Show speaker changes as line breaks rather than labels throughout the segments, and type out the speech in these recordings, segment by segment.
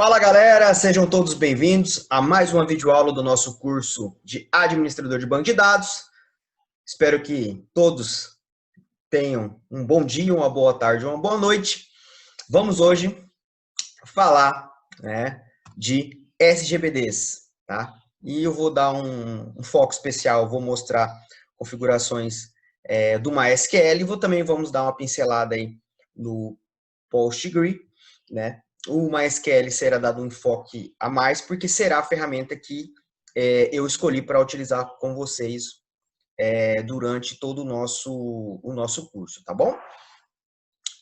Fala galera, sejam todos bem-vindos a mais uma videoaula do nosso curso de Administrador de Banco de Dados. Espero que todos tenham um bom dia, uma boa tarde, uma boa noite. Vamos hoje falar, de SGBDs, tá? E eu vou dar um foco especial, vou mostrar configurações do MySQL e vamos dar uma pincelada aí no PostgreSQL, né? O MySQL será dado um enfoque a mais, porque será a ferramenta que eu escolhi para utilizar com vocês durante todo o nosso curso, tá bom?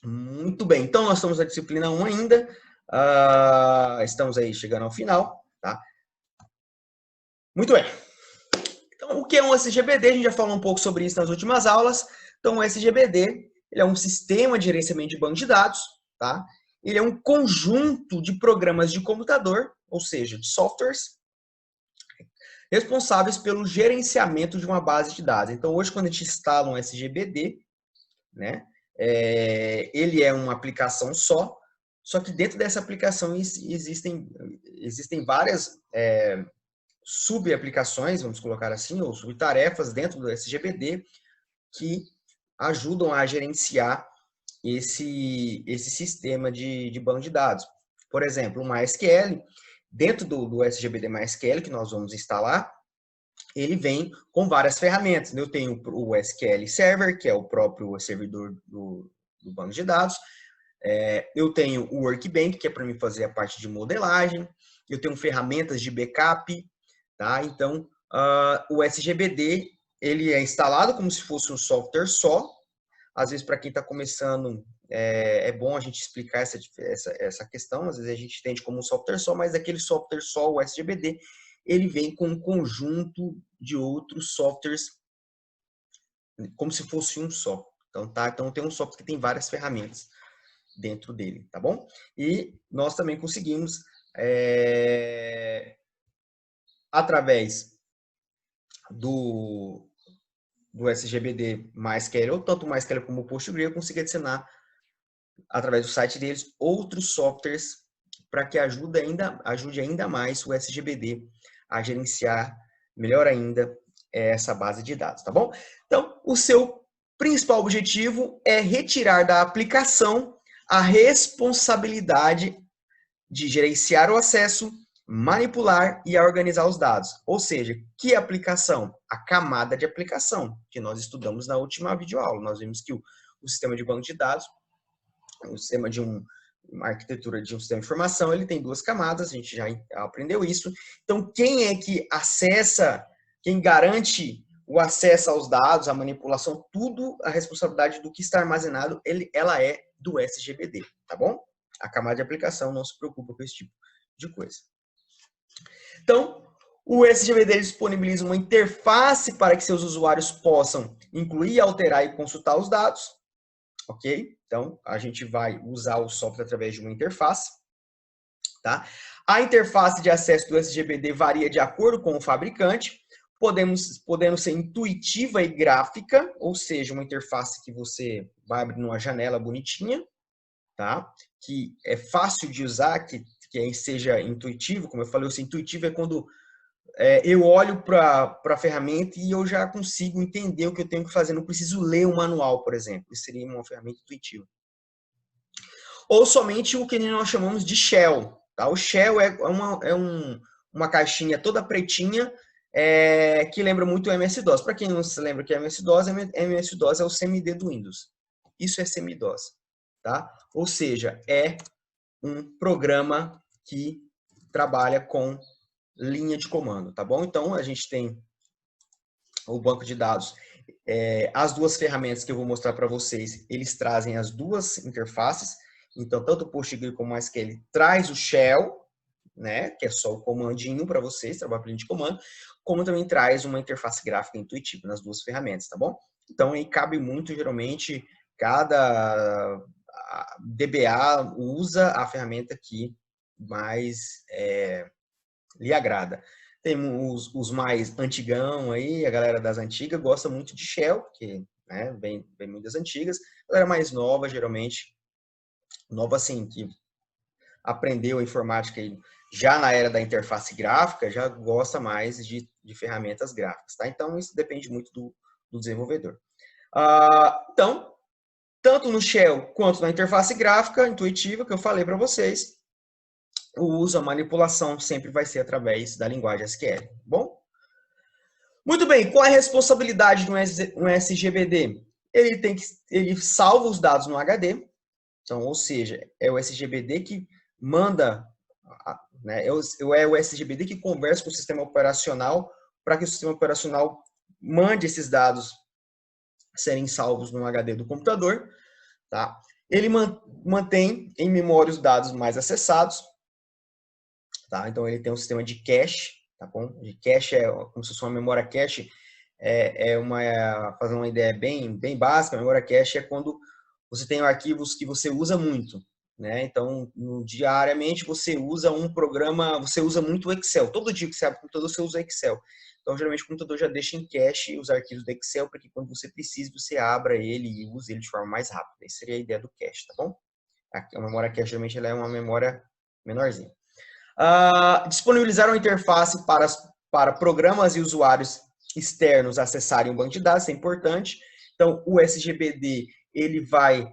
Muito bem, então nós estamos na disciplina 1 ainda, estamos aí chegando ao final, tá? Muito bem. Então, o que é um SGBD? A gente já falou um pouco sobre isso nas últimas aulas. Então, o SGBD ele é um sistema de gerenciamento de banco de dados, tá? Ele é um conjunto de programas de computador, ou seja, de softwares, responsáveis pelo gerenciamento de uma base de dados. Então, hoje, quando a gente instala um SGBD, né, ele é uma aplicação só que dentro dessa aplicação existem várias subaplicações, vamos colocar assim, ou subtarefas dentro do SGBD que ajudam a gerenciar esse sistema de banco de dados. Por exemplo, o MySQL, dentro do SGBD MySQL que nós vamos instalar, ele vem com várias ferramentas. Eu tenho o SQL Server, que é o próprio servidor do banco de dados. Eu tenho o Workbench, que é para mim fazer a parte de modelagem. Eu tenho ferramentas de backup. Tá? Então, o SGBD ele é instalado como se fosse um software só. Às vezes, para quem está começando, é bom a gente explicar essa questão. Às vezes a gente entende como um software só, mas aquele software só, o SGBD, ele vem com um conjunto de outros softwares, como se fosse um só. Então, tá? Então, tem um software que tem várias ferramentas dentro dele, tá bom? E nós também conseguimos, através do SGBD MySQL, ou tanto o MySQL como o PostgreSQL, eu consigo adicionar, através do site deles, outros softwares para que ajude ainda mais o SGBD a gerenciar melhor ainda essa base de dados, tá bom? Então, o seu principal objetivo é retirar da aplicação a responsabilidade de gerenciar o acesso, manipular e organizar os dados. Ou seja, que aplicação? A camada de aplicação, que nós estudamos na última videoaula. Nós vimos que o sistema de banco de dados, o sistema de uma arquitetura de um sistema de informação, ele tem duas camadas, a gente já aprendeu isso. Então, quem é que acessa, quem garante o acesso aos dados, a manipulação, tudo a responsabilidade do que está armazenado, ela é do SGBD, tá bom? A camada de aplicação não se preocupa com esse tipo de coisa. Então, o SGBD disponibiliza uma interface para que seus usuários possam incluir, alterar e consultar os dados. Ok? Então, a gente vai usar o software através de uma interface. Tá? A interface de acesso do SGBD varia de acordo com o fabricante, podendo ser intuitiva e gráfica, ou seja, uma interface que você vai abrir numa janela bonitinha, tá? Que é fácil de usar, que seja intuitivo. Como eu falei, o intuitivo é quando eu olho para a ferramenta e eu já consigo entender o que eu tenho que fazer. Não preciso ler o manual, por exemplo. Isso seria uma ferramenta intuitiva. Ou somente o que nós chamamos de shell. Tá? O shell é uma caixinha toda pretinha, que lembra muito o MS-DOS. Para quem não se lembra que é MS-DOS, MS-DOS é o CMD do Windows. Isso é CMDOS. Tá? Ou seja, é um programa que trabalha com linha de comando, tá bom? Então, a gente tem o banco de dados. As duas ferramentas que eu vou mostrar para vocês, eles trazem as duas interfaces. Então, tanto o PostgreSQL como o MySQL traz o shell, né, que é só o comandinho para vocês, trabalhar por linha de comando, como também traz uma interface gráfica intuitiva nas duas ferramentas, tá bom? Então, aí cabe muito, geralmente, cada DBA usa a ferramenta que mais lhe agrada. Tem os mais antigão aí, a galera das antigas gosta muito de shell, que vem muito das antigas. A galera mais nova, geralmente, nova assim, que aprendeu a informática aí, já na era da interface gráfica, já gosta mais de ferramentas gráficas, tá? Então, isso depende muito do desenvolvedor. Então, tanto no Shell quanto na interface gráfica intuitiva que eu falei para vocês, o uso, a manipulação sempre vai ser através da linguagem SQL. Bom? Muito bem, qual é a responsabilidade de um SGBD? Ele salva os dados no HD, então, ou seja, é o SGBD que manda, né, é o SGBD que conversa com o sistema operacional para que o sistema operacional mande esses dados serem salvos no HD do computador, tá? Ele mantém em memória os dados mais acessados, tá? Então, ele tem um sistema de cache, tá bom? De cache é como se fosse uma memória cache, fazendo uma ideia bem básica, a memória cache é quando você tem arquivos que você usa muito, né? Então, diariamente você usa um programa, você usa muito o Excel. Todo dia que você abre o computador, você usa Excel. Então, geralmente o computador já deixa em cache os arquivos do Excel para que quando você precise, você abra ele e use ele de forma mais rápida. Essa seria a ideia do cache, tá bom? A memória cache, geralmente, ela é uma memória menorzinha. Disponibilizar uma interface para programas e usuários externos acessarem o banco de dados, isso é importante. Então, o SGBD ele vai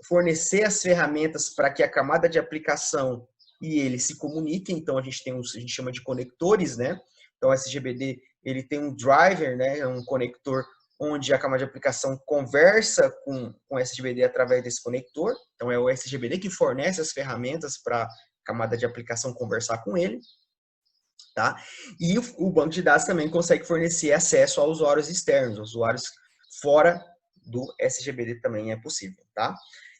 fornecer as ferramentas para que a camada de aplicação e ele se comuniquem. Então, a gente chama de conectores, né? Então, o SGBD ele tem um driver, né? Um conector onde a camada de aplicação conversa com o SGBD através desse conector. Então, é o SGBD que fornece as ferramentas para camada de aplicação conversar com ele, tá? E o banco de dados também consegue fornecer acesso a usuários externos, usuários fora do SGBD também é possível, tá?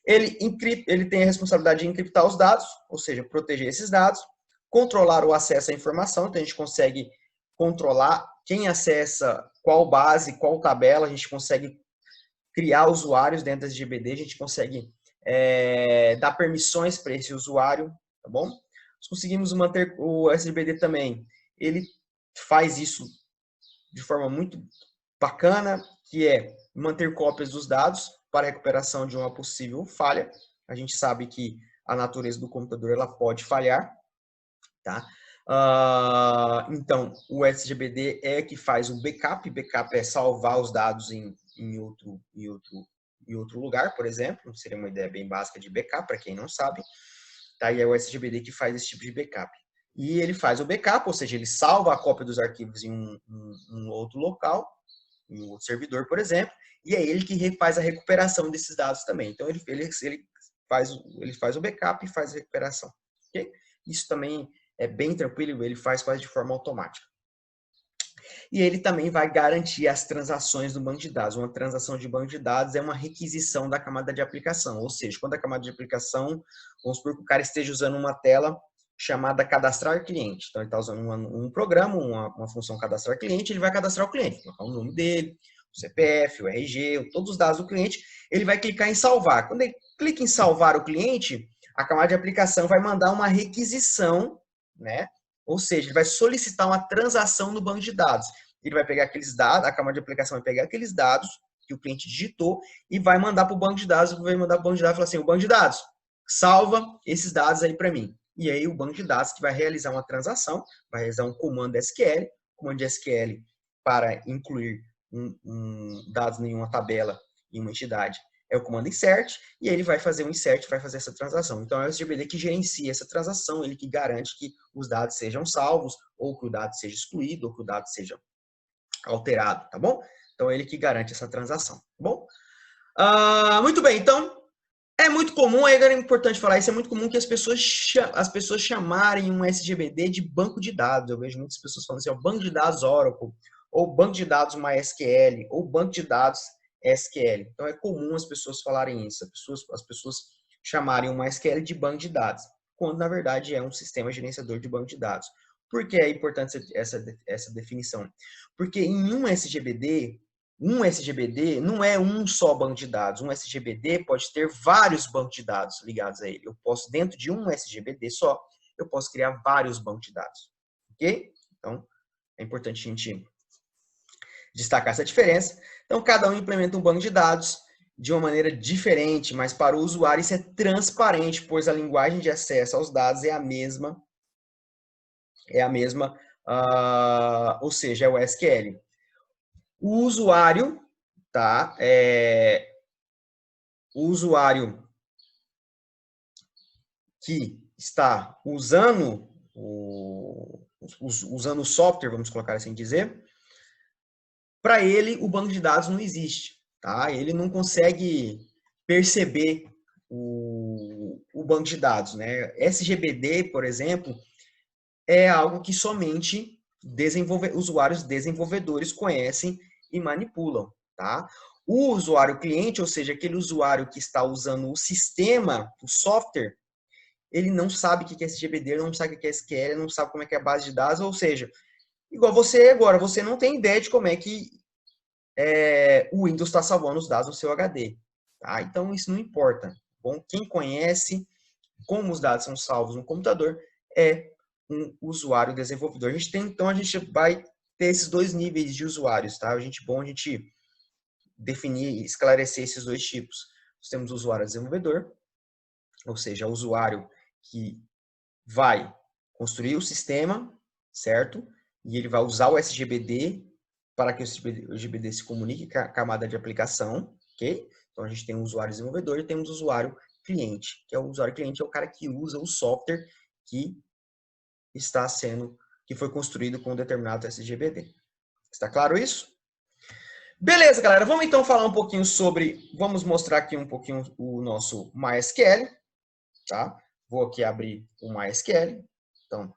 Ele tem a responsabilidade de encriptar os dados, ou seja, proteger esses dados, controlar o acesso à informação, então a gente consegue controlar quem acessa qual base, qual tabela, a gente consegue criar usuários dentro do SGBD, a gente consegue dar permissões para esse usuário, tá bom? Nós conseguimos manter o SGBD também, ele faz isso de forma muito bacana, que é manter cópias dos dados para recuperação de uma possível falha. A gente sabe que a natureza do computador ela pode falhar, tá? Então, o SGBD é que faz o backup. Backup é salvar os dados em outro lugar, por exemplo. Seria uma ideia bem básica de backup, para quem não sabe. Tá? E é o SGBD que faz esse tipo de backup. E ele faz o backup, ou seja, ele salva a cópia dos arquivos em um outro local, em um outro servidor, por exemplo, e é ele que faz a recuperação desses dados também. Então, ele faz o backup e faz a recuperação. Okay? Isso também é bem tranquilo, ele faz quase de forma automática. E ele também vai garantir as transações do banco de dados. Uma transação de banco de dados é uma requisição da camada de aplicação, ou seja, quando a camada de aplicação, vamos supor que o cara esteja usando uma tela chamada cadastrar cliente. Então, ele está usando um programa, uma função cadastrar cliente, ele vai cadastrar o cliente, colocar o nome dele, o CPF, o RG, todos os dados do cliente, ele vai clicar em salvar. Quando ele clica em salvar o cliente, a camada de aplicação vai mandar uma requisição, né? Ou seja, ele vai solicitar uma transação no banco de dados. Ele vai pegar aqueles dados, a camada de aplicação vai pegar aqueles dados que o cliente digitou e vai mandar para o banco de dados, vai mandar para o banco de dados e falar assim, o banco de dados, salva esses dados aí para mim. E aí o banco de dados que vai realizar uma transação, vai realizar um comando SQL, comando SQL para incluir dados em uma tabela em uma entidade, é o comando insert, e ele vai fazer um insert, vai fazer essa transação. Então, é o SGBD que gerencia essa transação, ele que garante que os dados sejam salvos, ou que o dado seja excluído, ou que o dado seja alterado, tá bom? Então, é ele que garante essa transação, tá bom? Muito bem, então, é muito comum, aí é importante falar isso, é muito comum que as pessoas chamarem um SGBD de banco de dados. Eu vejo muitas pessoas falando assim, ó, banco de dados Oracle, ou banco de dados MySQL, ou banco de dados SQL. Então é comum as pessoas falarem isso, as pessoas chamarem o MySQL de banco de dados, quando na verdade é um sistema gerenciador de banco de dados. Por que é importante essa definição? Porque em um SGBD não é um só banco de dados. Um SGBD pode ter vários bancos de dados ligados a ele. Eu posso, dentro de um SGBD só, eu posso criar vários bancos de dados. Ok? Então, é importante a gente destacar essa diferença. Então, cada um implementa um banco de dados de uma maneira diferente, mas para o usuário isso é transparente, pois a linguagem de acesso aos dados é a mesma, ou seja, é o SQL. O usuário, tá? O usuário que está usando o software, vamos colocar assim dizer, para ele o banco de dados não existe, tá? Ele não consegue perceber o banco de dados, né? SGBD, por exemplo, é algo que somente usuários desenvolvedores conhecem e manipulam, tá? O usuário cliente, ou seja, aquele usuário que está usando o sistema, o software, ele não sabe o que é SGBD, ele não sabe o que é SQL, não sabe como é que é a base de dados, ou seja, igual você agora, você não tem ideia de como é que o Windows está salvando os dados no seu HD. Tá? Então, isso não importa. Bom, quem conhece como os dados são salvos no computador é um usuário desenvolvedor. Então, a gente vai ter esses dois níveis de usuários. Tá? A gente definir e esclarecer esses dois tipos. Nós temos o usuário desenvolvedor, ou seja, o usuário que vai construir o sistema, certo? E ele vai usar o SGBD para que o SGBD se comunique com a camada de aplicação, ok? Então, a gente tem o usuário desenvolvedor e temos o usuário cliente, que é o usuário cliente, é o cara que usa o software que que foi construído com um determinado SGBD. Está claro isso? Beleza, galera. Vamos então falar um pouquinho vamos mostrar aqui um pouquinho o nosso MySQL, tá? Vou aqui abrir o MySQL. Então,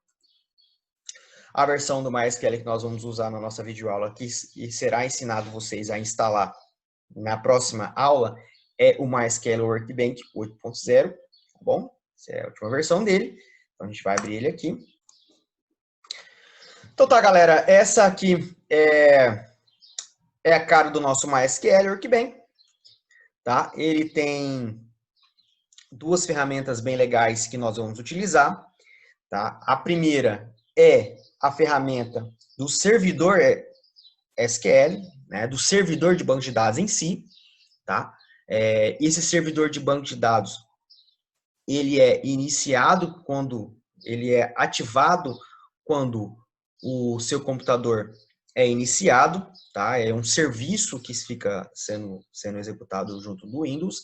a versão do MySQL que nós vamos usar na nossa videoaula aqui e será ensinado vocês a instalar na próxima aula é o MySQL Workbench 8.0, tá bom? Essa é a última versão dele. Então, a gente vai abrir ele aqui. Então tá, galera, essa aqui é a cara do nosso MySQL Workbench, tá? Ele tem duas ferramentas bem legais que nós vamos utilizar, tá? A primeira é a ferramenta do servidor SQL, né? Do servidor de banco de dados em si, tá? Esse servidor de banco de dados, ele é iniciado ele é ativado quando o seu computador é iniciado, tá? É um serviço que fica sendo executado junto do Windows,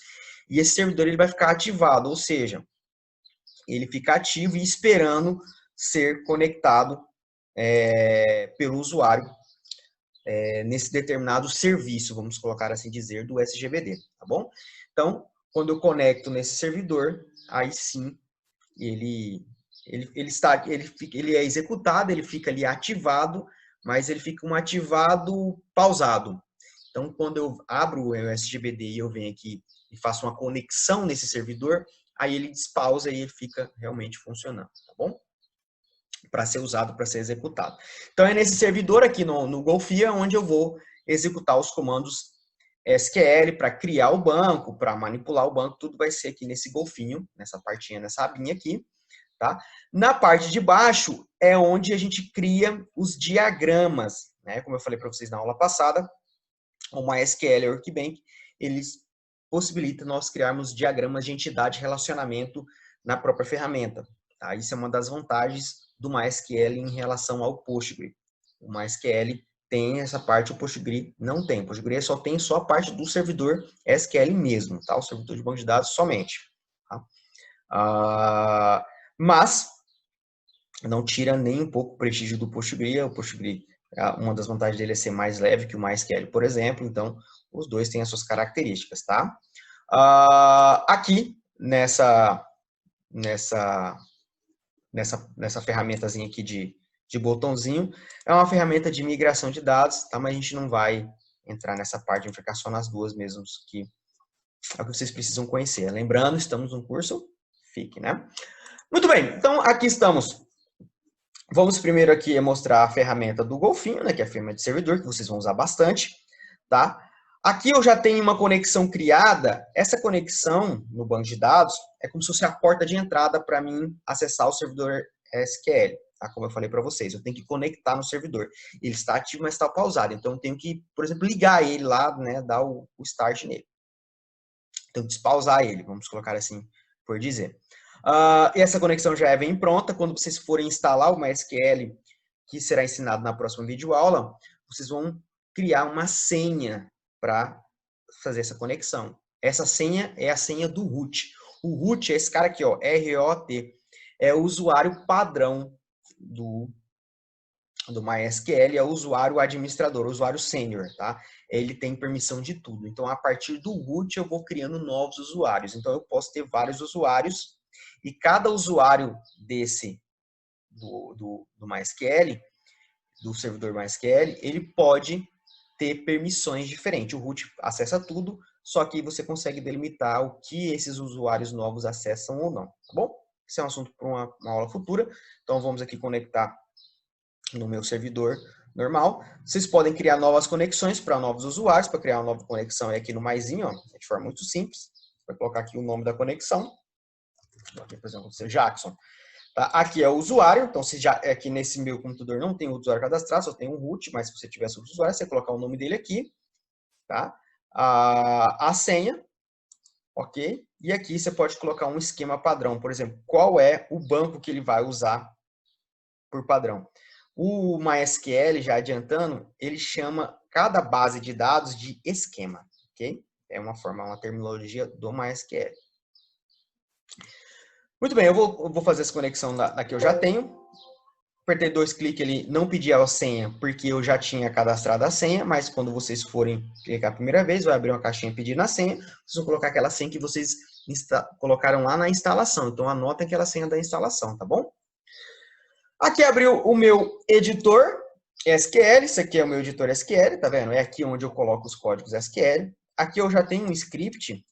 e esse servidor ele vai ficar ativado, ou seja, ele fica ativo e esperando ser conectado pelo usuário nesse determinado serviço, vamos colocar assim dizer, do SGBD, tá bom? Então, quando eu conecto nesse servidor, aí sim ele é executado, ele fica ali ativado, mas ele fica um ativado pausado. Então, quando eu abro o SGBD e eu venho aqui e faço uma conexão nesse servidor, aí ele despausa e ele fica realmente funcionando, tá bom? Para ser usado, para ser executado. Então, é nesse servidor aqui no Golfia onde eu vou executar os comandos SQL para criar o banco, para manipular o banco, tudo vai ser aqui nesse golfinho, nessa partinha, nessa abinha aqui. Tá? Na parte de baixo é onde a gente cria os diagramas, né? Como eu falei para vocês na aula passada, o MySQL Workbench, eles possibilita nós criarmos diagramas de entidade e relacionamento na própria ferramenta. Tá? Isso é uma das vantagens do MySQL em relação ao Postgre. O MySQL tem essa parte, o Postgre não tem. O Postgre só tem a parte do servidor SQL mesmo, tá? O servidor de banco de dados somente. Tá? Mas não tira nem um pouco o prestígio do Postgre. O Postgre, uma das vantagens dele é ser mais leve que o MySQL, por exemplo. Então, os dois têm as suas características, tá? Aqui, nessa ferramentazinha aqui de botãozinho, é uma ferramenta de migração de dados, tá? Mas a gente não vai entrar nessa parte, a gente vai ficar só nas duas mesmos, que é o que vocês precisam conhecer. Lembrando, estamos no curso FIC, né? Muito bem, então aqui estamos. Vamos primeiro aqui mostrar a ferramenta do Golfinho, né, que é a ferramenta de servidor, que vocês vão usar bastante, tá? Aqui eu já tenho uma conexão criada. Essa conexão no banco de dados é como se fosse a porta de entrada para mim acessar o servidor SQL, tá? Como eu falei para vocês, eu tenho que conectar no servidor. Ele está ativo, mas está pausado. Então eu tenho que, por exemplo, ligar ele lá, né, dar o start nele. Então, despausar ele, vamos colocar assim por dizer. Essa conexão já vem pronta. Quando vocês forem instalar o MySQL, que será ensinado na próxima videoaula, vocês vão criar uma senha para fazer essa conexão. Essa senha é a senha do root. O root é esse cara aqui, ó, ROT. É o usuário padrão do MySQL, é o usuário administrador, o usuário sênior, tá? Ele tem permissão de tudo. Então, a partir do root, eu vou criando novos usuários. Então, eu posso ter vários usuários e cada usuário desse do MySQL, do servidor MySQL, ele pode ter permissões diferentes. O root acessa tudo, só que você consegue delimitar o que esses usuários novos acessam ou não, tá bom? Esse é um assunto para uma aula futura. Então, vamos aqui conectar no meu servidor normal. Vocês podem criar novas conexões para novos usuários. Para criar uma nova conexão é aqui no maisinho, ó, de forma muito simples. Vai colocar aqui o nome da conexão. Aqui, por exemplo, o Jackson. Tá? Aqui é o usuário. Então, se já aqui nesse meu computador não tem o usuário cadastrado, só tem um root, mas se você tivesse o usuário, você colocar o nome dele aqui, tá? A senha, ok? E aqui você pode colocar um esquema padrão, por exemplo, qual é o banco que ele vai usar por padrão. O MySQL, já adiantando, ele chama cada base de dados de esquema, ok? É uma terminologia do MySQL. Muito bem, eu vou fazer essa conexão da que eu já tenho. Apertei 2 cliques, ele não pedia a senha, porque eu já tinha cadastrado a senha, mas quando vocês forem clicar a primeira vez, vai abrir uma caixinha pedindo a senha, vocês vão colocar aquela senha que vocês colocaram lá na instalação. Então, anotem aquela senha da instalação, tá bom? Aqui abriu o meu editor SQL, esse aqui é o meu editor SQL, tá vendo? É aqui onde eu coloco os códigos SQL. Aqui eu já tenho um script,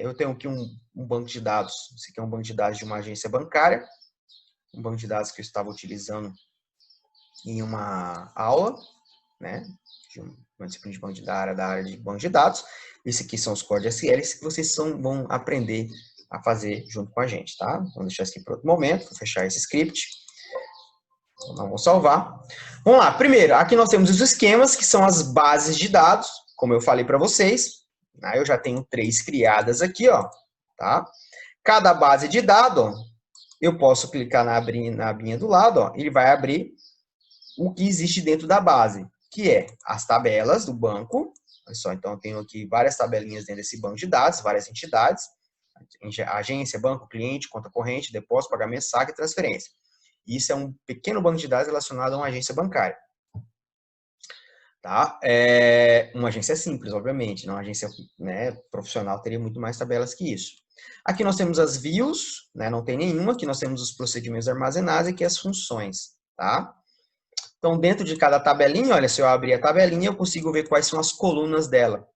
eu tenho aqui um banco de dados, esse aqui é um banco de dados de uma agência bancária, um banco de dados que eu estava utilizando em uma aula, né, de uma disciplina de banco de dados, da área de banco de dados. Esse aqui são os códigos SQL que vocês vão aprender a fazer junto com a gente, tá? Vamos deixar isso aqui para outro momento, vou fechar esse script. Não vou salvar. Vamos lá. Primeiro, aqui nós temos os esquemas, que são as bases de dados, como eu falei para vocês. Eu já tenho 3 criadas aqui, ó, tá? Cada base de dados, eu posso clicar na abinha do lado, ó, ele vai abrir o que existe dentro da base, que é as tabelas do banco. Olha só, então eu tenho aqui várias tabelinhas dentro desse banco de dados, várias entidades, agência, banco, cliente, conta corrente, depósito, pagamento, saque e transferência. Isso é um pequeno banco de dados relacionado a uma agência bancária. Tá? Uma agência simples, obviamente. Uma agência, né, profissional teria muito mais tabelas que isso. Aqui nós temos as views, né, não tem nenhuma. Aqui nós temos os procedimentos armazenados e aqui as funções. Tá? Então, dentro de cada tabelinha, olha, se eu abrir a tabelinha, eu consigo ver quais são as colunas dela.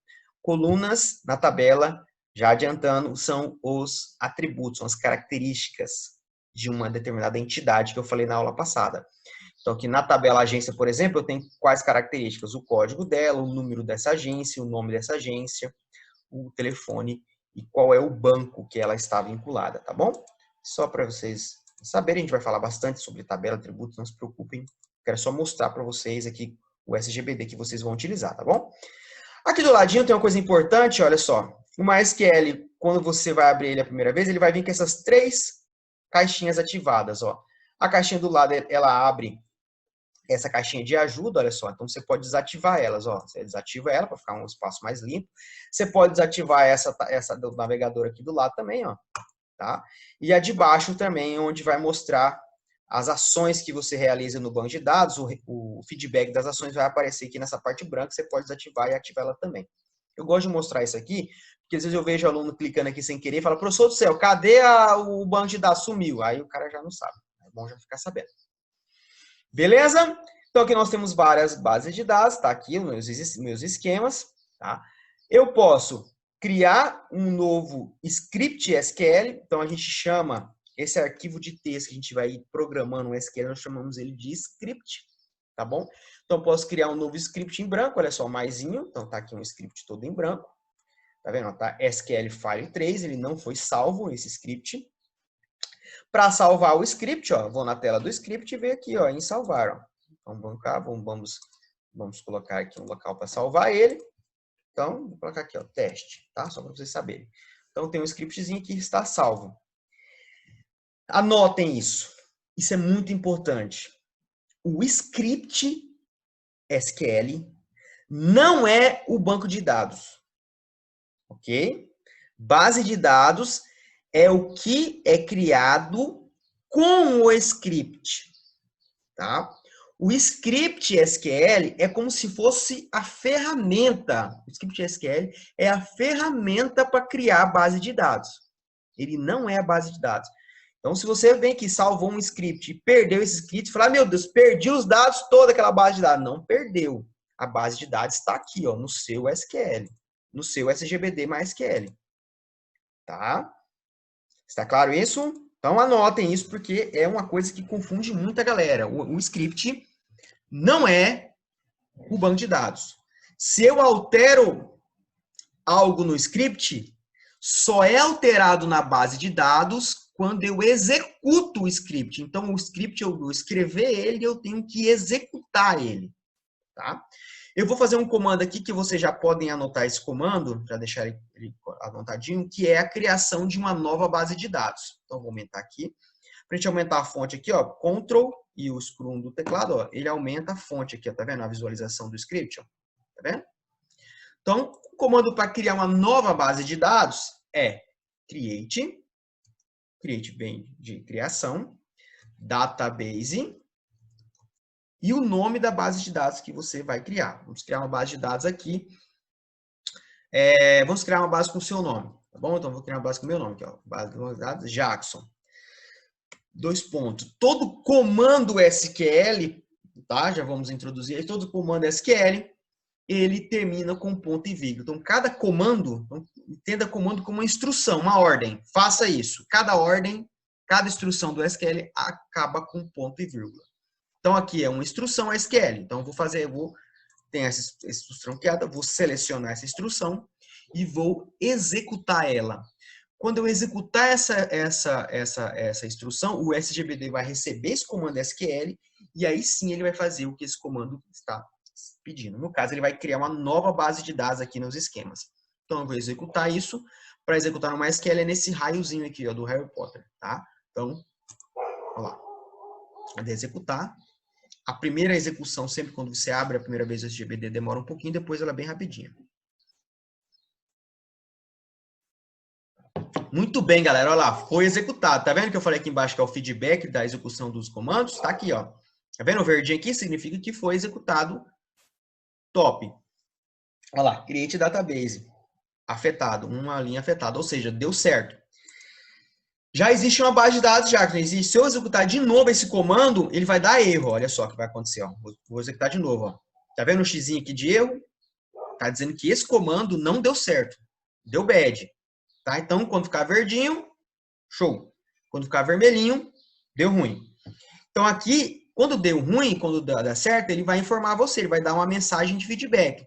Colunas na tabela, já adiantando, são os atributos, são as características de uma determinada entidade que eu falei na aula passada. Então, aqui na tabela agência, por exemplo, eu tenho quais características? O código dela, o número dessa agência, o nome dessa agência, o telefone e qual é o banco que ela está vinculada, tá bom? Só para vocês saberem, a gente vai falar bastante sobre tabela, atributos, não se preocupem. Quero só mostrar para vocês aqui o SGBD que vocês vão utilizar, tá bom? Aqui do ladinho tem uma coisa importante, olha só. O MySQL, quando você vai abrir ele a primeira vez, ele vai vir com essas 3 caixinhas ativadas, ó. A caixinha do lado, ela abre essa caixinha de ajuda, olha só. Então, você pode desativar elas, ó. Você desativa ela para ficar um espaço mais limpo. Você pode desativar essa do navegador aqui do lado também, ó. Tá? E a de baixo também, onde vai mostrar as ações que você realiza no banco de dados, o feedback das ações vai aparecer aqui nessa parte branca, você pode desativar e ativar ela também. Eu gosto de mostrar isso aqui, porque às vezes eu vejo o aluno clicando aqui sem querer e fala, professor do céu, cadê o banco de dados? Sumiu. Aí o cara já não sabe. É bom já ficar sabendo. Beleza? Então aqui nós temos várias bases de dados, tá aqui os meus esquemas, tá? Eu posso criar um novo script SQL, então a gente chama esse arquivo de texto que a gente vai programando o SQL, nós chamamos ele de script, tá bom? Então eu posso criar um novo script em branco, olha só, maisinho, então tá aqui um script todo em branco, tá vendo? Tá SQL File 3, ele não foi salvo, esse script. Para salvar o script, ó, vou na tela do script e ver aqui, ó, em salvar, ó. Então, vamos colocar aqui um local para salvar ele. Então, vou colocar aqui, ó, teste, tá? Só para vocês saberem. Então, tem um scriptzinho que está salvo. Anotem isso. Isso é muito importante. O script SQL não é o banco de dados, ok? Base de dados é o que é criado com o script, tá? O script SQL é como se fosse a ferramenta. O script SQL é a ferramenta para criar a base de dados. Ele não é a base de dados. Então, se você vem aqui, salvou um script e perdeu esse script, fala, meu Deus, perdi os dados, toda aquela base de dados. Não perdeu. A base de dados está aqui, ó, no seu SQL, no seu SGBD mais SQL. Tá? Está claro isso? Então, anotem isso, porque é uma coisa que confunde muita galera. O script não é o banco de dados. Se eu altero algo no script, só é alterado na base de dados quando eu executo o script. Então, o script, eu escrever ele, eu tenho que executar ele. Tá? Eu vou fazer um comando aqui que vocês já podem anotar esse comando, já deixar ele anotadinho, que é a criação de uma nova base de dados. Então, vou aumentar aqui. Para a gente aumentar a fonte aqui, ó, Ctrl e o scroll do teclado, ó, ele aumenta a fonte aqui, ó, tá vendo? A visualização do script, ó, tá vendo? Então, o comando para criar uma nova base de dados é create vem de criação, database, e o nome da base de dados que você vai criar. Vamos criar uma base de dados aqui. Vamos criar uma base com o seu nome, tá bom? Então, vou criar uma base com o meu nome aqui, ó. Base de dados, Jackson. 2 pontos. Todo comando SQL, tá? Já vamos introduzir. Todo comando SQL, ele termina com ponto e vírgula. Então, cada comando, entenda comando como uma instrução, uma ordem. Faça isso. Cada ordem, cada instrução do SQL acaba com ponto e vírgula. Então, aqui é uma instrução SQL. Então, tem essa instrução criada, vou selecionar essa instrução e vou executar ela. Quando eu executar essa instrução, o SGBD vai receber esse comando SQL e aí sim ele vai fazer o que esse comando está pedindo. No caso, ele vai criar uma nova base de dados aqui nos esquemas. Então, eu vou executar isso. Para executar no MySQL é nesse raiozinho aqui, ó, do Harry Potter, tá? Então, olha lá. Vou executar. A primeira execução, sempre quando você abre a primeira vez o SGBD, demora um pouquinho, depois ela é bem rapidinha. Muito bem, galera. Olha lá, foi executado. Tá vendo que eu falei aqui embaixo que é o feedback da execução dos comandos? Tá aqui, ó. Tá vendo o verdinho aqui? Significa que foi executado. Top. Olha lá, create database. Afetado, uma linha afetada, ou seja, deu certo. Já existe uma base de dados já, que não existe. Se eu executar de novo esse comando, ele vai dar erro. Olha só o que vai acontecer, ó. Vou executar de novo, ó. Tá vendo o xizinho aqui de erro? Tá dizendo que esse comando não deu certo. Deu bad. Tá? Então, quando ficar verdinho, show. Quando ficar vermelhinho, deu ruim. Então, aqui, quando deu ruim, quando dá certo, ele vai informar você, ele vai dar uma mensagem de feedback.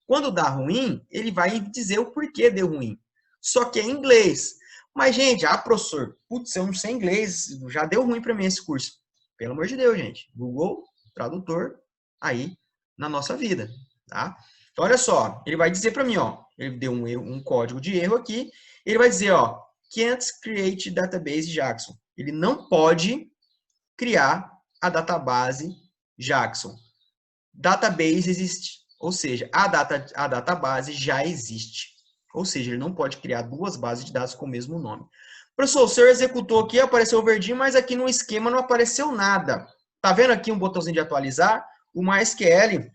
Quando dá ruim, ele vai dizer o porquê deu ruim. Só que é em inglês. Mas, gente, professor, putz, eu não sei inglês, já deu ruim para mim esse curso. Pelo amor de Deus, gente. Google Tradutor aí na nossa vida, tá? Então, olha só, ele vai dizer para mim, ó, ele deu um código de erro aqui, ele vai dizer, ó, can't create database Jackson. Ele não pode criar a database Jackson. Database existe, ou seja, a database já existe. Ou seja, ele não pode criar duas bases de dados com o mesmo nome. Professor, o senhor executou aqui, apareceu o verdinho, mas aqui no esquema não apareceu nada. Tá vendo aqui um botãozinho de atualizar? O MySQL,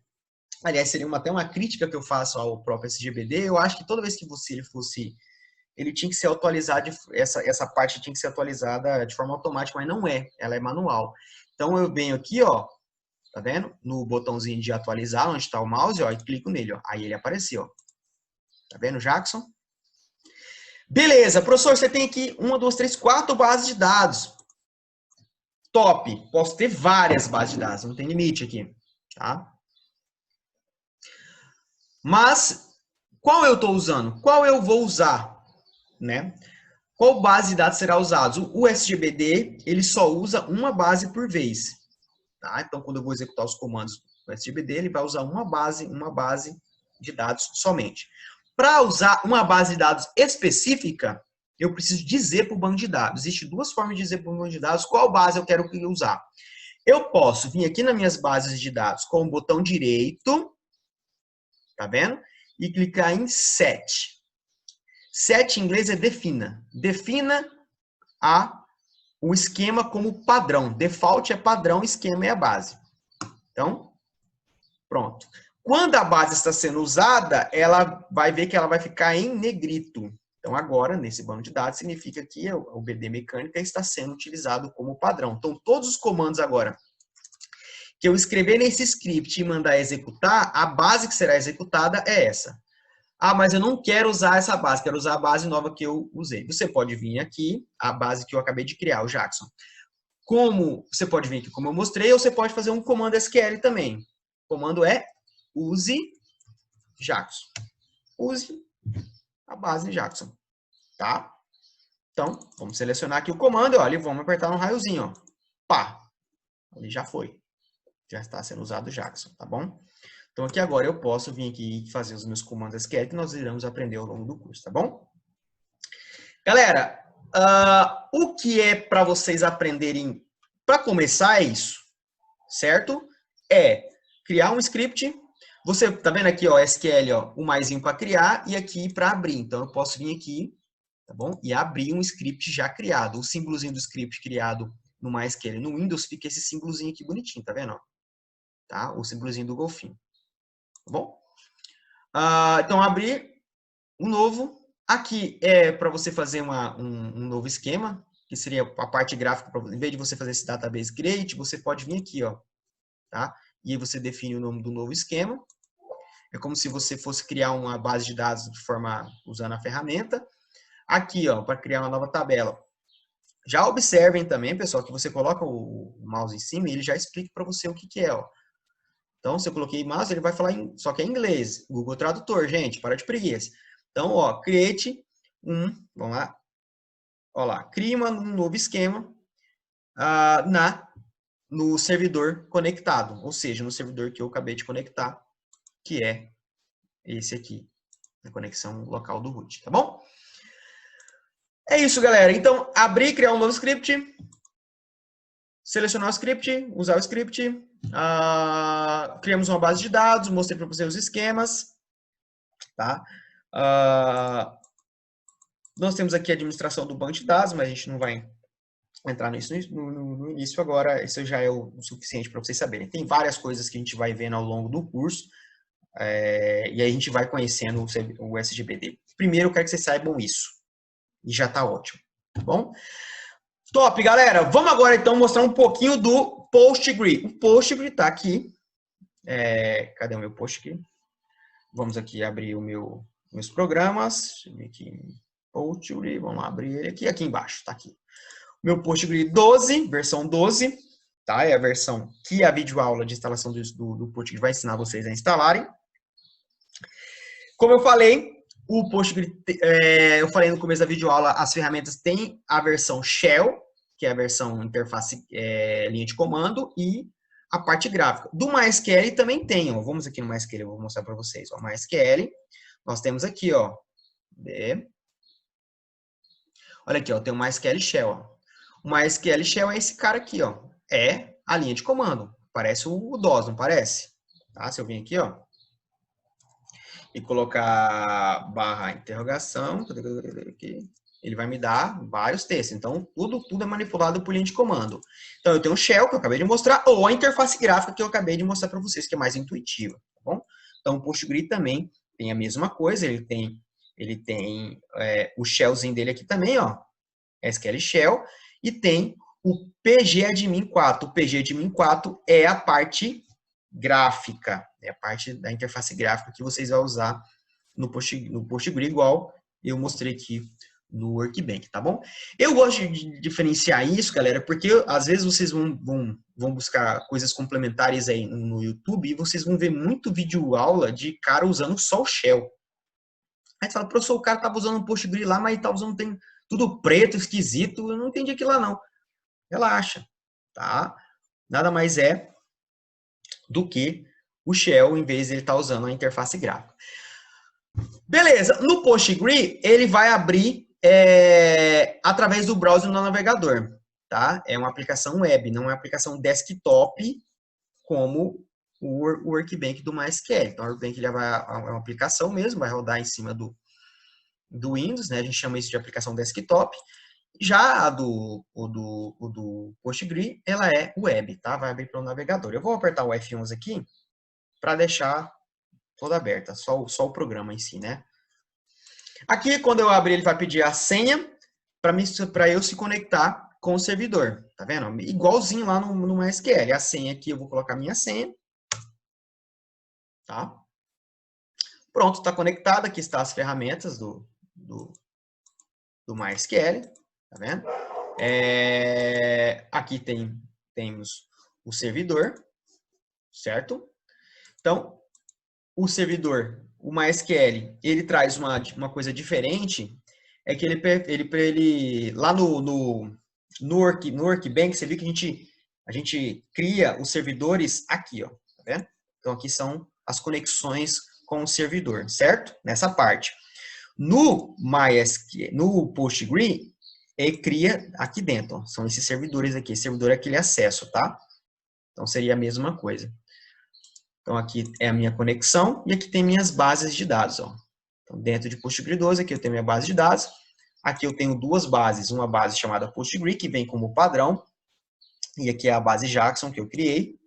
aliás, seria até uma crítica que eu faço ao próprio SGBD. Eu acho que toda vez que ele tinha que ser atualizado, essa parte tinha que ser atualizada de forma automática, mas não é, ela é manual. Então eu venho aqui, ó, tá vendo? No botãozinho de atualizar, onde está o mouse, ó, e clico nele, ó. Aí ele apareceu, ó. Tá vendo, Jackson? Beleza, professor, você tem aqui 1, 2, 3, 4 bases de dados. Top. Posso ter várias bases de dados, não tem limite aqui, tá? Mas qual eu estou usando? Qual eu vou usar, né? Qual base de dados será usado? O SGBD, ele só usa uma base por vez, tá? Então, quando eu vou executar os comandos do SGBD, ele vai usar uma base de dados somente. Para usar uma base de dados específica, eu preciso dizer para o banco de dados. Existem duas formas de dizer para o banco de dados qual base eu quero usar. Eu posso vir aqui nas minhas bases de dados com o botão direito, tá vendo? E clicar em Set. Set em inglês é defina. Defina o esquema como padrão. Default é padrão, esquema é a base. Então, pronto. Quando a base está sendo usada, ela vai ver que ela vai ficar em negrito. Então, agora, nesse banco de dados, significa que o BD mecânica está sendo utilizado como padrão. Então, todos os comandos agora que eu escrever nesse script e mandar executar, a base que será executada é essa. Ah, mas eu não quero usar essa base, quero usar a base nova que eu usei. Você pode vir aqui, a base que eu acabei de criar, o Jackson. Como você pode vir aqui, como eu mostrei, ou você pode fazer um comando SQL também. O comando é use Jackson. Use a base Jackson, tá? Então, vamos selecionar aqui o comando, olha, e vamos apertar no raiozinho, ó. Pá! Ali já foi. Já está sendo usado o Jackson, tá bom? Então, aqui agora eu posso vir aqui e fazer os meus comandos SQL que nós iremos aprender ao longo do curso, tá bom? Galera, o que é para vocês aprenderem, para começar é isso, certo? É criar um script. Você tá vendo aqui, ó, SQL, ó, o maisinho para criar e aqui para abrir. Então, eu posso vir aqui, tá bom? E abrir um script já criado. O símbolozinho do script criado no MySQL no Windows fica esse símbolozinho aqui bonitinho, tá vendo? Tá? O símbolozinho do golfinho. Tá bom? Então, abrir um novo. Aqui é para você fazer um novo esquema, que seria a parte gráfica. Em vez de você fazer esse database create, você pode vir aqui, ó, tá? E aí você define o nome do novo esquema. É como se você fosse criar uma base de dados de forma usando a ferramenta. Aqui, ó, para criar uma nova tabela. Já observem também, pessoal, que você coloca o mouse em cima e ele já explica para você o que é, ó. Então, se eu coloquei mouse, ele vai falar só que é em inglês. Google Tradutor, gente, para de preguiça. Então, ó, create vamos lá. Ó lá, cria um novo esquema no servidor conectado, ou seja, no servidor que eu acabei de conectar, que é esse aqui, a conexão local do root, tá bom? É isso, galera. Então, abrir, criar um novo script, selecionar o script, usar o script, criamos uma base de dados, mostrei para vocês os esquemas, tá? Nós temos aqui a administração do banco de dados, mas a gente não vai entrar nisso no início agora, isso já é o suficiente para vocês saberem. Tem várias coisas que a gente vai vendo ao longo do curso, e aí a gente vai conhecendo o SGBD. Primeiro, eu quero que vocês saibam isso, e já está ótimo, tá bom? Top, galera! Vamos agora, então, mostrar um pouquinho do PostgRE. O PostgRE está aqui. Cadê o meu PostgRE? Vamos aqui abrir meus programas. Deixa eu ver aqui. PostgRE, vamos lá abrir ele aqui. Aqui embaixo, está aqui. Meu PostgRE 12, versão 12. Tá? É a versão que a videoaula de instalação do PostgRE vai ensinar vocês a instalarem. Como eu falei, o PostgRE, eu falei no começo da videoaula, as ferramentas têm a versão Shell, que é a versão interface linha de comando, e a parte gráfica. Do MySQL também tem, ó. Vamos aqui no MySQL, eu vou mostrar para vocês. Ó, MySQL, nós temos aqui, ó. Olha aqui, ó, tem o MySQL Shell. Ó. O MySQL Shell é esse cara aqui, ó. É a linha de comando. Parece o DOS, não parece? Tá? Se eu vir aqui, ó, e colocar barra interrogação, ele vai me dar vários textos. Então, tudo é manipulado por linha de comando. Então, eu tenho o Shell, que eu acabei de mostrar, ou a interface gráfica que eu acabei de mostrar para vocês, que é mais intuitiva. Tá bom? Então, o PostgRE também tem a mesma coisa. Ele tem o shellzinho dele aqui também, ó, SQL Shell, e tem o pgadmin 4. O pgadmin 4 é a parte gráfica, é a parte da interface gráfica que vocês vão usar no PostgRE, igual eu mostrei aqui no Workbench, tá bom? Eu gosto de diferenciar isso, galera, porque às vezes vocês vão buscar coisas complementares aí no YouTube e vocês vão ver muito vídeo aula de cara usando só o Shell. Aí você fala, professor, o cara estava usando um PostgRE lá, mas estava usando tudo preto, esquisito, eu não entendi aquilo lá não. Relaxa, tá? Nada mais é do que o shell, em vez de ele estar usando a interface gráfica. Beleza, no PostgreSQL, ele vai abrir através do browser no navegador, tá? É uma aplicação web, não é uma aplicação desktop, como o Workbench do MySQL. Então, o Workbench é uma aplicação mesmo, vai rodar em cima do Windows, né? A gente chama isso de aplicação desktop. Já a do PostgreSQL, ela é web, tá? Vai abrir pelo navegador. Eu vou apertar o F11 aqui para deixar toda aberta, só o programa em si, né? Aqui, quando eu abrir, ele vai pedir a senha para eu se conectar com o servidor, tá vendo? Igualzinho lá no MySQL. A senha aqui, eu vou colocar minha senha, tá? Pronto, está conectado. Aqui estão as ferramentas do MySQL, tá vendo? Aqui temos o servidor, certo? Então, o servidor, o MySQL, ele traz uma coisa diferente, é que ele lá no Workbench, você viu que a gente cria os servidores aqui, ó, tá vendo? Então, aqui são as conexões com o servidor, certo? Nessa parte. No MySQL, no PostgreSQL, ele cria aqui dentro, ó, são esses servidores aqui. Esse servidor é aquele acesso, tá? Então, seria a mesma coisa. Então, aqui é a minha conexão e aqui tem minhas bases de dados, ó. Então, dentro de PostgreSQL 12, aqui eu tenho minha base de dados. Aqui eu tenho duas bases, uma base chamada PostgreSQL, que vem como padrão, e aqui é a base Jackson que eu criei.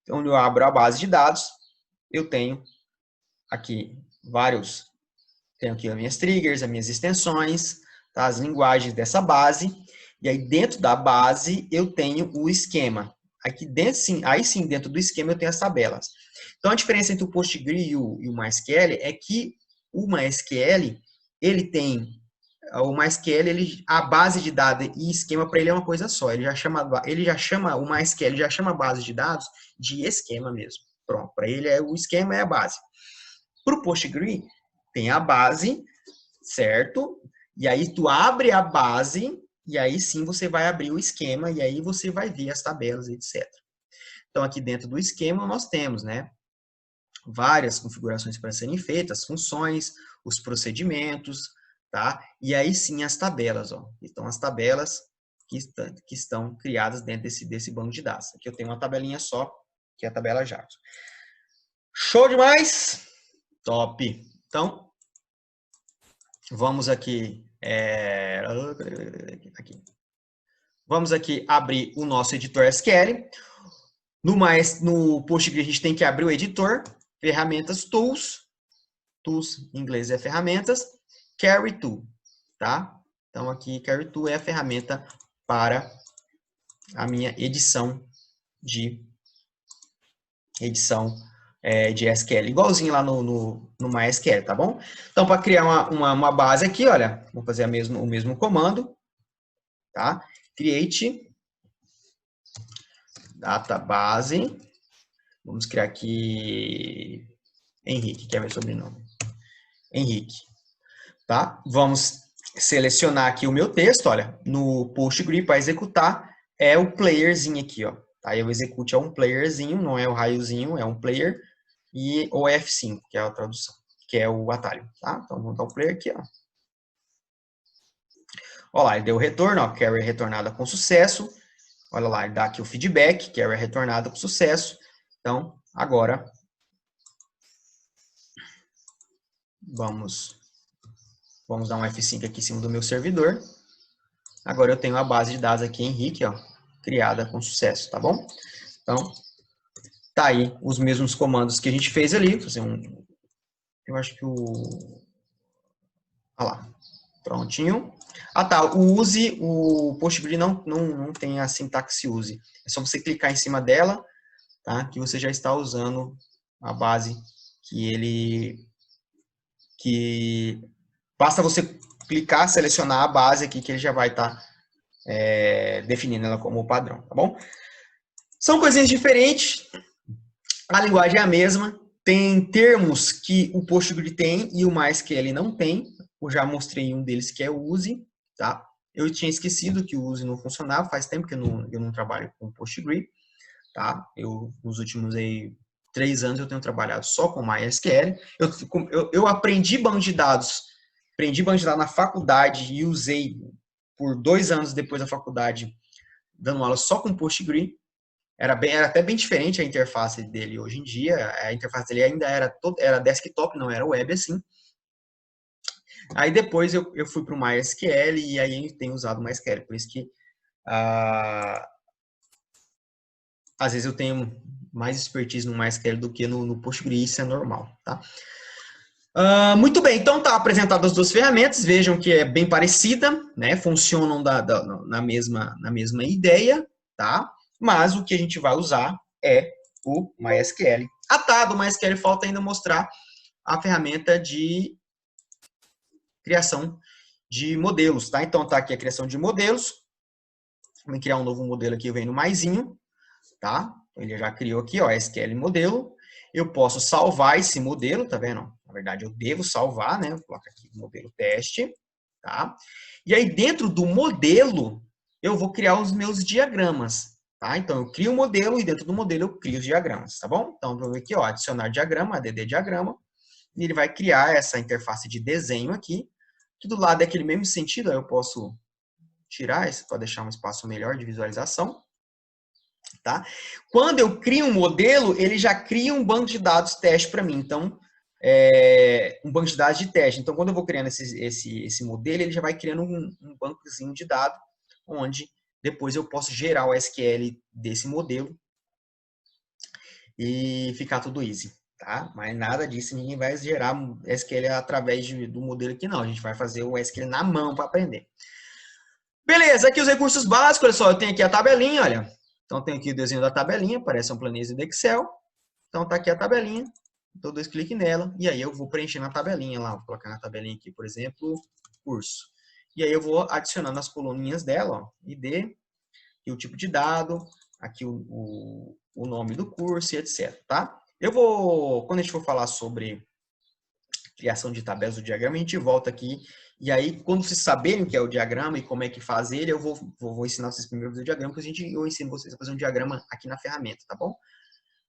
Então, eu abro a base de dados, eu tenho aqui tenho aqui as minhas triggers, as minhas extensões, tá? As linguagens dessa base, e aí dentro da base eu tenho o esquema. Aqui dentro, sim, aí sim, dentro do esquema eu tenho as tabelas. Então, a diferença entre o PostgreSQL e o MySQL é que o MySQL, o MySQL, a base de dados e esquema para ele é uma coisa só. O MySQL já chama a base de dados de esquema mesmo. Pronto, para ele o esquema é a base. Para o PostgreSQL, tem a base, certo? E aí tu abre a base, e aí sim você vai abrir o esquema, e aí você vai ver as tabelas, etc. Então, aqui dentro do esquema, nós temos, né, várias configurações para serem feitas, funções, os procedimentos, tá? E aí sim as tabelas, ó. Então, as tabelas que estão criadas dentro desse banco de dados. Aqui eu tenho uma tabelinha só, que é a tabela Jackson. Show demais? Top! Então, vamos aqui, Vamos aqui abrir o nosso editor SQL. No PostgreSQL, a gente tem que abrir o editor, ferramentas Tools, Tools em inglês é ferramentas, Carry Tool, tá? Então, aqui, Carry Tool é a ferramenta para a minha edição de SQL, igualzinho lá no MySQL, tá bom? Então, para criar uma base aqui, olha, vou fazer o mesmo comando, tá? Create database, vamos criar aqui Henrique, que é meu sobrenome. Henrique, tá? Vamos selecionar aqui o meu texto, olha, no PostgreSQL para executar é o playerzinho aqui, ó. Tá? Eu execute é um playerzinho, não é o raiozinho, é um player, e o F5, que é a tradução, que é o atalho, tá? Então, vamos dar o player aqui, ó. Olha lá, ele deu o retorno, ó, carry retornada com sucesso. Olha lá, ele dá aqui o feedback, carry retornada com sucesso. Então, agora, vamos dar um F5 aqui em cima do meu servidor. Agora eu tenho a base de dados aqui, Henrique, ó, criada com sucesso, tá bom? Então, tá aí os mesmos comandos que a gente fez ali. Vou fazer eu acho que olha lá, prontinho. Ah, tá, o PostgreSQL não tem a sintaxe use. É só você clicar em cima dela, tá? Que você já está usando a base basta você clicar, selecionar a base aqui que ele já vai estar definindo ela como padrão, tá bom? São coisinhas diferentes, a linguagem é a mesma, tem termos que o PostgreSQL tem e o MySQL não tem. Eu já mostrei um deles que é o use, tá? Eu tinha esquecido que o use não funcionava, faz tempo que eu não trabalho com PostgreSQL, tá? Nos últimos 3 anos eu tenho trabalhado só com MySQL. Eu aprendi banco de dados na faculdade e usei por 2 anos depois da faculdade, dando aula só com Postgre. Era até bem diferente a interface dele hoje em dia. A interface dele ainda era desktop, não era web assim. Aí depois eu fui para o MySQL e aí eu tenho usado o MySQL. Por isso que às vezes eu tenho mais expertise no MySQL do que no Postgre, isso é normal, tá? Muito bem, então tá apresentadas as duas ferramentas, vejam que é bem parecida, né? Funcionam na mesma ideia, tá? Mas o que a gente vai usar é o MySQL. Do MySQL falta ainda mostrar a ferramenta de criação de modelos, tá? Então tá aqui a criação de modelos. Vou criar um novo modelo aqui, eu venho no maisinho, tá? Ele já criou aqui, ó, SQL modelo. Eu posso salvar esse modelo, tá vendo? Na verdade, eu devo salvar, né? Eu coloco aqui modelo teste, tá? E aí, dentro do modelo, eu vou criar os meus diagramas, tá? Então, eu crio um modelo e dentro do modelo eu crio os diagramas, tá bom? Então, eu vou ver aqui, ó, adicionar diagrama, add diagrama, e ele vai criar essa interface de desenho aqui, que do lado é aquele mesmo sentido, aí eu posso tirar esse para deixar um espaço melhor de visualização. Tá? Quando eu crio um modelo, ele já cria um banco de dados teste para mim. Então, um banco de dados de teste. Então, quando eu vou criando esse modelo, ele já vai criando um bancozinho de dados, onde depois eu posso gerar o SQL desse modelo e ficar tudo easy. Tá? Mas nada disso, ninguém vai gerar SQL através do modelo aqui, não. A gente vai fazer o SQL na mão para aprender. Beleza, aqui os recursos básicos, olha só, eu tenho aqui a tabelinha, olha. Então, tem aqui o desenho da tabelinha, parece uma planilha do Excel. Então, tá aqui a tabelinha. Dou 2 cliques nela e aí eu vou preencher na tabelinha lá. Vou colocar na tabelinha aqui, por exemplo, curso. E aí eu vou adicionando as coluninhas dela, ó, ID, aqui o tipo de dado, aqui o nome do curso e etc, tá? Quando a gente for falar sobre criação de tabelas do diagrama, a gente volta aqui. E aí, quando vocês saberem o que é o diagrama e como é que faz ele, eu vou ensinar vocês primeiro a fazer o diagrama, porque eu ensino vocês a fazer um diagrama aqui na ferramenta, tá bom?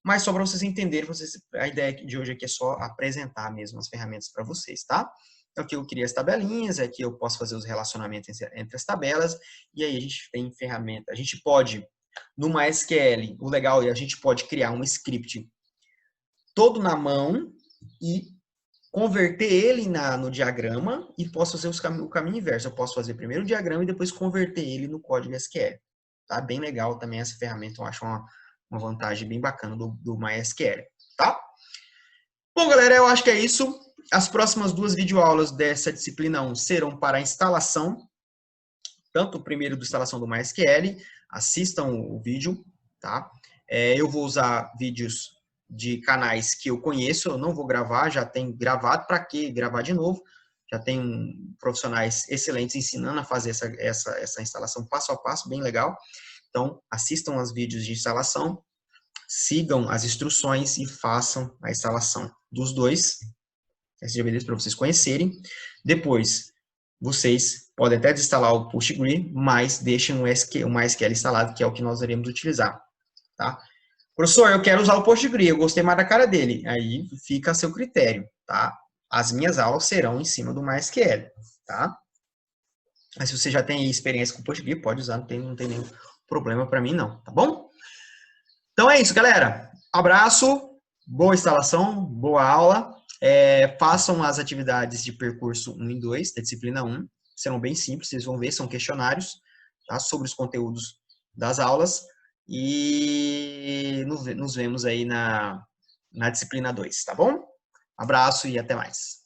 Mas só para vocês entenderem, a ideia de hoje aqui é só apresentar mesmo as ferramentas para vocês, tá? Então, aqui eu criei as tabelinhas, aqui eu posso fazer os relacionamentos entre as tabelas, e aí a gente tem ferramenta. A gente pode, no MySQL, o legal é a gente pode criar um script todo na mão e converter ele no diagrama e posso fazer o caminho inverso. Eu posso fazer primeiro o diagrama e depois converter ele no código SQL. Tá? Bem legal também essa ferramenta, eu acho uma vantagem bem bacana do MySQL. Tá? Bom, galera, eu acho que é isso. As próximas 2 videoaulas dessa disciplina 1 serão para a instalação, tanto o primeiro da instalação do MySQL, assistam o vídeo, tá? Eu vou usar vídeos de canais que eu conheço, eu não vou gravar, já tem gravado, para que gravar de novo? Já tem profissionais excelentes ensinando a fazer essa instalação passo a passo, bem legal. Então, assistam os vídeos de instalação, sigam as instruções e façam a instalação dos 2 SGBDs para vocês conhecerem. Depois, vocês podem até desinstalar o Postgre, mas deixem o MySQL instalado, que é o que nós iremos utilizar. Tá? Professor, eu quero usar o Postgre, eu gostei mais da cara dele. Aí fica a seu critério, tá? As minhas aulas serão em cima do MySQL, tá? Mas se você já tem experiência com o Postgre, pode usar, não tem nenhum problema para mim não, tá bom? Então é isso, galera. Abraço, boa instalação, boa aula. Façam as atividades de percurso 1 e 2, da disciplina 1. Serão bem simples, vocês vão ver, são questionários, tá? Sobre os conteúdos das aulas. E nos vemos aí na disciplina 2, tá bom? Abraço e até mais.